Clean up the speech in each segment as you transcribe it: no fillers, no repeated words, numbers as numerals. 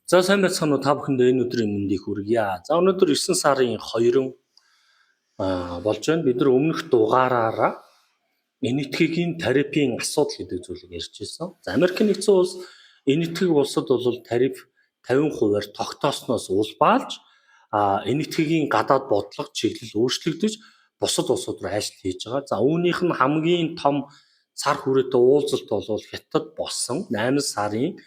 За сайн байцгаана уу та бүхэндээ энэ өдрийн мэндийг хүргье. За өнөөдөр 9 сарын 2 болж байна. Бид нар өмнөх дугаараараа энэтхэгийн тарифын асуудал гэдэг зүйлийг ярьж байсан. За Америк нэгдсэн улс энэтхэг улсад бол тариф 50%-аар тогтоосноос улбаалж энэтхэгийн гадаад бодлого чиглэл өөрчлөгдөж бусад улсууд руу айлтал хийж байгаа. За үүнийх нь хамгийн том цар хүрээтэй уулзалт бол Хятад болсон 8 сарын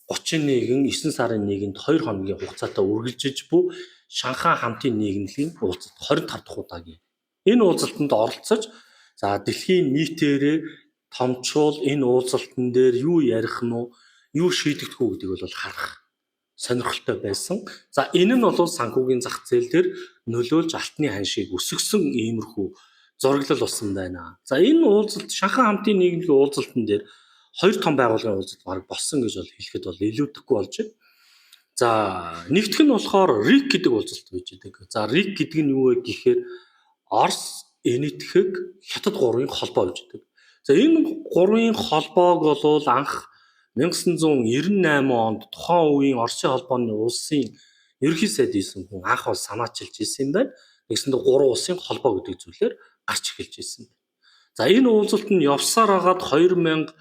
31, 9 сарын 1-нд 2 хоногийн хугацаатай үргэлжиж буй Шанхай хамтын нийгэмлэгийн уулзалт 25 дахь удаагийн. Энэ уулзалтанд оролцож дэлхийн нийтээрээ томчуул энэ уулзалтан дээр юу ярих нь уу, юу шийдэгдэх үү гэдгийг бол харах сонирхолтой байсан. За энэ нь бол санхүүгийн зах зээл дээр нөлөөлж алтны ханшийг өсгсөн иймэрхүү зураглал болсон байна. За энэ уулзалт Шанхай хамтын нийгэмлэгийн уулзалтан дээр хоёр том байгууллагын уулзалт баг болсон гэж бол хэлэхэд бол илүүдэхгүй болж байна. За нэгдүгээр нь болохоор RIC гэдэг уулзалт байж байгаа. За RIC гэдэг нь юу вэ гэхээр Орос, энэтхэг, Хятад гурвын холбоо байж байгаа. За энэ гурвын холбоог бол анх 1998 онд тухайн үеийн Оросын холбооны улсын ерөнхий сайд ийсэн хүн анх бол санаачилж ирсэн юм байна. Тэгсэндээ гурван улсын холбоо гэдэг зүйлээр гарч эхэлж ирсэн байна. За энэ уулзалт нь явсаар хагаад 2009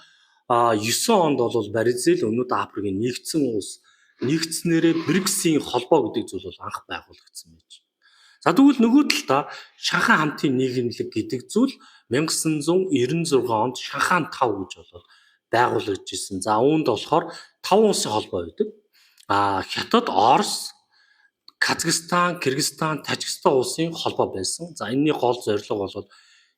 онд бол Бразил, Өмнөд Африкийн нэгдсэн улс нэгдснээрээ BRICS-ийн холбоо гэдэг зүйл бол анх байгуулагдсан байж. За тэгвэл нөгөө талдаа Шанхай хамтын нийгэмлэг гэдэг зүйл 1996 онд Шанхай 5 гэж бол байгуулагдж ирсэн. За үүнд болохоор 5 улсын холбоо байдаг. Хятад, Орос, Казахстан, Кыргызстан, Тажикстан улсын холбоо байсан. За энэний гол зорилго бол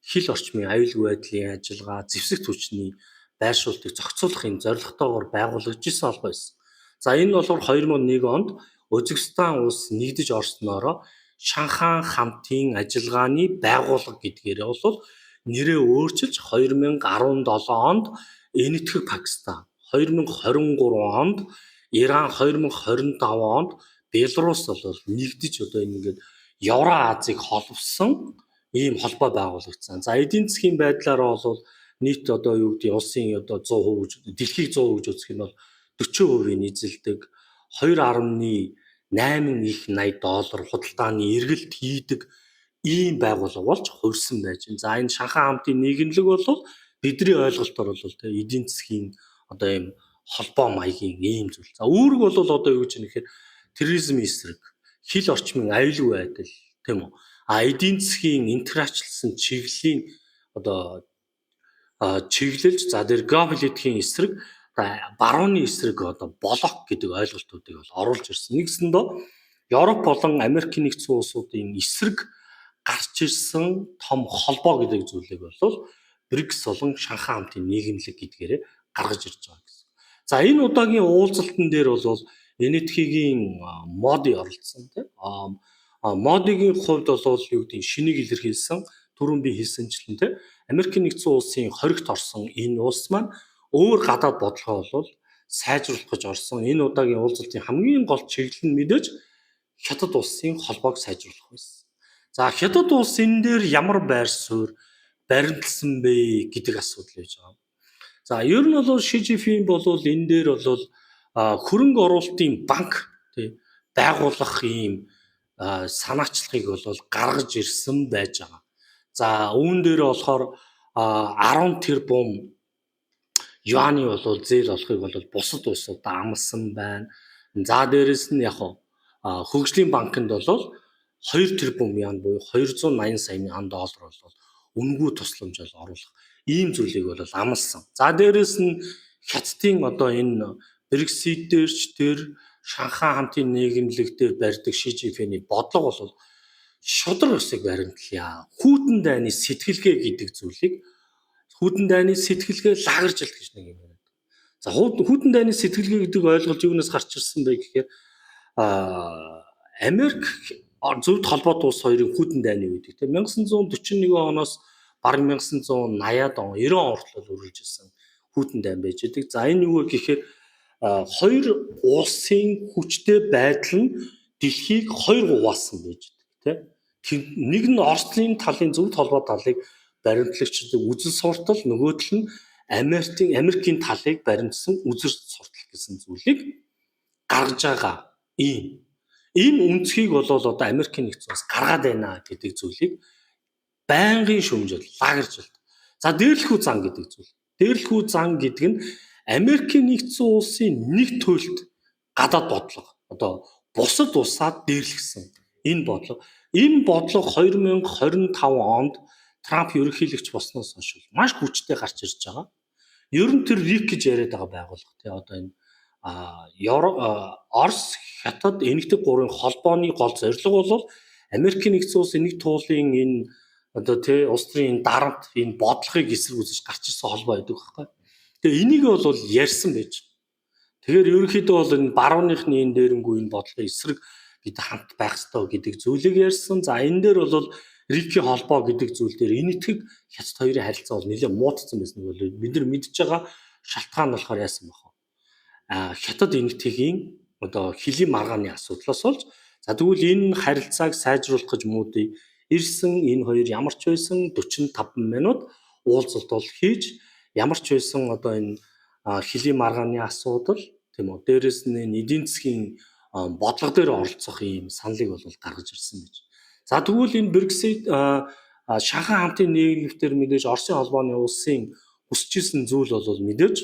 хил орчмын аюулгүй байдлын ажиллагаа, зэвсэгт хүчний байршуултыг зохицуулахын зорилготойгоор байгуулагдж ирсэн холбоо байсан. За энэ бол 2001 онд Өзбекстан улс нэгдэж орсноороо Шанхай хамтын ажиллагааны байгууллага гэдгээрээ бол нэрээ өөрчилж 2017 онд энэтхэг Пакистан, 2023 онд Иран, 2025 онд Беларусь бол нэгдэж одоо ингээд Евразийг холбосон ийм холбоо байгуулагдсан. За эдийн засгийн байдлаараа бол нийт одоо юу гэдэг улсын одоо 100% дэлхийг 100% үзэх юм бол 40% эзэлдэг 2.8 их 80 доллар худалдааны эргэлт хийдэг ийм байгууллага болж хувирсан байж байна. За энэ Шанхай хамтын нийгэмлэг бол бидний ойлголтоор бол эдийн засгийн одоо ийм холбоо маягийн ийм зүйл. За үүрэг бол одоо юу гэж нэхэр терроризм эсрэг, хил орчмын аюулгүй байдал тийм үү? Эдийн засгийн интеграцлсан чиглэлийн одоо чиглэлж дээр геополитикийн эсрэг барууны эсрэг одоо блок гэдэг ойлголтуудыг бол оруулж ирсэн. Нэгсэндээ Европ болон Америк нэгдсэн улсуудын эсрэг гарч ирсэн том холбоо гэдэг зүйлийг бол BRICS болон Шанхай хамтын нийгэмлэг гэдгээрээ гаргаж ирж байгаа гэсэн. За энэ удаагийн уулзалтан дээр бол энэтхэгийн моди оролцсон тийм. Модигийн хувьд бол юу гэдэг шинийг илэрхийлсэн түрүүн би хэлсэнчлэн тийм. Америк нэгдсэн улсын хоригт орсон энэ улс маань өөр гадаад бодлогоо бол сайжруулах гэж орсон. Энэ удаагийн уулзалтын хамгийн гол чиглэл нь мэдээж Хятад улсын холбоог сайжруулах байсан. За Хятад улс энэ дээр ямар байр суурь баримтлсан бэ гэдэг асуудал байж байгаа. За ер нь бол Ши Жинпинг бол энэ дээр бол хөрөнгө оруулалтын банк тий байгуулах ийм санаачлагыг бол гаргаж ирсэн байж байгаа. За үүн дээр болохоор 10 тэрбум юаны бол зээл олохыг бол бусад улсууд амласан байна. За дээрэс нь яг хөгжлийн банкнд бол 2 тэрбум ян буюу 280 сая доллар бол үнэгүй тусламж бол оруулах ийм зүйлийг бол амласан. За дээрэс нь Хятадын одоо энэ BRICS дээрч тэр Шанхай хамтын нийгэмлэг дээр барьдаг Ши Жинпиний бодлого бол шудраг ёсыг баримтлая. Хүйтэн дайны сэтгэлгээ гэдэг зүйлийг хүйтэн дайны сэтгэлгээ лагержилт гэж нэг юм байна. За хүйтэн дайны сэтгэлгээ гэдэг ойлголт юунаас гарч ирсэн бэ гэхээр Америк зөвхөн холбоот улс хоёрын хүйтэн дайны үед тийм 1941 оноос бараг 1980-аад он 90 он хүртэл үргэлж ирсэн хүйтэн дайн байж байгаа. За энэ юу вэ гэхээр хоёр улсын хүчтэй байдал нь дэлхийг хоёр хуваасан байж байгаа тийм. Нэг нь Оросын талын зөвхөн холбоо талыг баримтлагч үзэл суртал, нөгөөдөл нь Америкийн талыг баримтсан үзэл суртал гэсэн зүйлийг гаргаж байгаа ийм үнцгийг бол одоо Америкийн нэгдсэн улс гаргаад байна гэдэг зүйлийг байнгын шүүмжил, лагержилт. За дээрлэхүү зан гэдэг зүйл. Дээрлэхүү зан гэдэг нь Америкийн нэгдсэн улсын нэг туйлд гадаад бодлого. Одоо бусад улсаад дээрлэхсэн энэ бодлого. Энэ бодлого 2025 онд Трамп ерөнхийлөгч болсноос хойш маш хүчтэй гарч ирж байгаа. Ер нь тэр РИК гэж яриад байгаа байгууллага тий одоо энэ Орос, Хятад, Энэтхэг гурвын холбооны гол зорилго бол Америкийн нэгдсэн улсын нэг туулын энэ одоо тий улс төрийн дарамт энэ бодлогыг эсрэг үзэж гарч ирсэн холбоо байдаг байхгүй. Тэгээ энийг бол ярьсан байж. Тэгэхээр ерөнхийдөө бол энэ барууныхны энэ дээрэнгүй энэ бодлогын эсрэг бид хамт байх ёстой гэдэг зүйлийг ярьсан. За энэ дээр бол РИК-ийн холбоо гэдэг зүйл дээр Энэтхэг Хятад хоёрын харилцаа бол нэлээд муудсан байсан бол бид нар мэдж байгаа шалтгаан болохоор яасан бахав. Хятад Энэтхэгийн одоо хөлийн маргааны асуудлаас болж за тэгвэл энэ харилцааг сайжруулах гэж муудыг ирсэн энэ хоёр ямар ч байсан 45 минут уулзалт бол хийж ямар ч байсан одоо энэ хөлийн маргааны асуудал тийм үү дээрэс нь эдийн засгийн бодлого дээр оролцох ийм саналыг бол гаргаж ирсэн гэж. За тэгвэл энэ Брексит Шанхай хамтын нийгэмлэгтэр мэдээж Оросын холбооны улсын хүсэж исэн зүйл бол мэдээж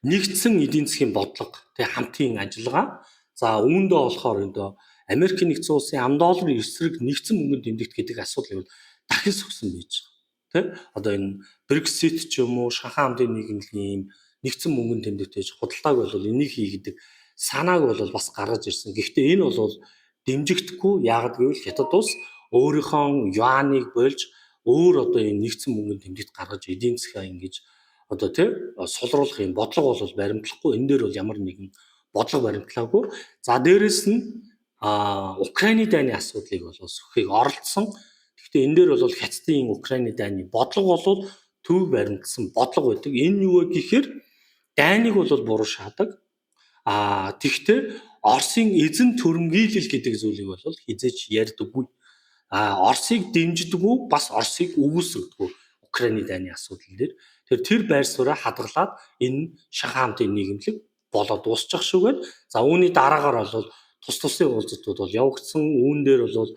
нэгдсэн эдийн засгийн бодлого тэг хамтын ажиллагаа. За үүндээ болохоор энэ Америкийн нэгдсэн улсын $10 эсрэг нэгдсэн мөнгөнд тэмдэгт гэдэг асуудлыг дахин сөхсөн байж байгаа. Тэ? Одоо энэ Брексит ч юм уу Шанхай хамтын нийгэмлэгийн нэгдсэн мөнгөнд тэмдэгт гэж худалдааг бол энийг хийгдэг санааг бол бас гаргаж ирсэн. Гэхдээ энэ бол дэмжигдэхгүй яагаад гэвэл Хятад улс өөрийнхөө юаныг болж өөр одоо энэ нэгдсэн мөнгөнд тэмдэгт гаргаж эдийн засгаа ингэж одоо тий сулруулах юм бодлого бол баримтлахгүй. Энэ дээр бол ямар нэгэн бодлого баримтлаагүй. За дээрэс нь Украины дайны асуудлыг бол сөхийг оролцсон. Гэхдээ энэ дээр бол Хятадын Украины дайны бодлого бол төв баримтсан бодлого байдаг. Энэ юу вэ гэхээр дайныг бол буруу шаадаг. Тэгвэл Оросын эзэн төрөмгийлэл гэдэг зүйлийг бол хизээж ярьдаггүй. Оросыг дэмждэггүй, бас Оросыг үгүйсгдэггүй Украины дайны асуудал дээр. Тэр байр сууриа хадгалаад энэ Шанхай хамтын нийгэмлэг болоод дуусчих шүүгээд. За үүний дараагаар бол тусын уулзалтууд бол явагдсан. Үүн дээр бол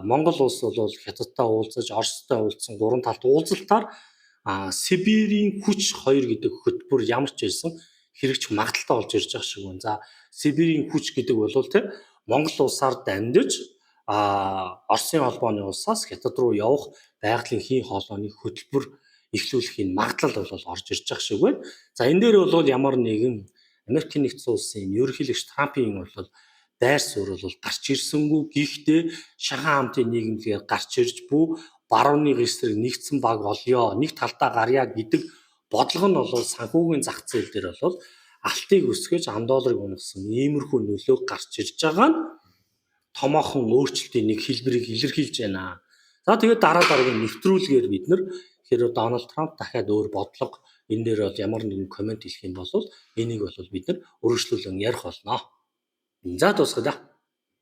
Монгол улс бол Хятадтай уулзаж, Оростой уулзсан гурван талт уулзалтаар Сибирийн хүч 2 гэдэг хөтөлбөр ямар ч байсан хэрэгч магадaltaй болж ирж байгаа шиг байна. За Сибирийн хүч гэдэг бол тий Монгол улсаар дамжиж Оросын холбооны улсаас Хятад руу явах байгалийн хийн хоолойны хөтөлбөр эхлүүлэх энэ магадлал бол орж ирж байгаа шиг байна. За энэ дээр бол ямар нэгэн Америкийн нэгдсэн улсын ерөнхийлөгч Трампын бол байр суурь бол гарч ирсэнгүй. Гэхдээ Шанхай хамтын нийгэмлэгээр гарч ирж буй барууны эсрэг нэгдсэн баг олё, нэг талдаа гарья гэдэг бодлого нь бол санхүүгийн зах зээл дээр бол алтыг өсгөж $10 унагсан иймэрхүү нөлөө гарч ирж байгаа нь томоохон өөрчлөлтийн нэг хэлбэрийг илэрхийлж байна. За тэгээд дараагийн нэвтрүүлгээр бид нэр хэрэг Дональд Трамп дахиад өөр бодлого энэ дээр бол ямар нэгэн комент хэлэх юм бол энийг бол бид нар өргөжлүүлэн ярих болно. За дуусгая.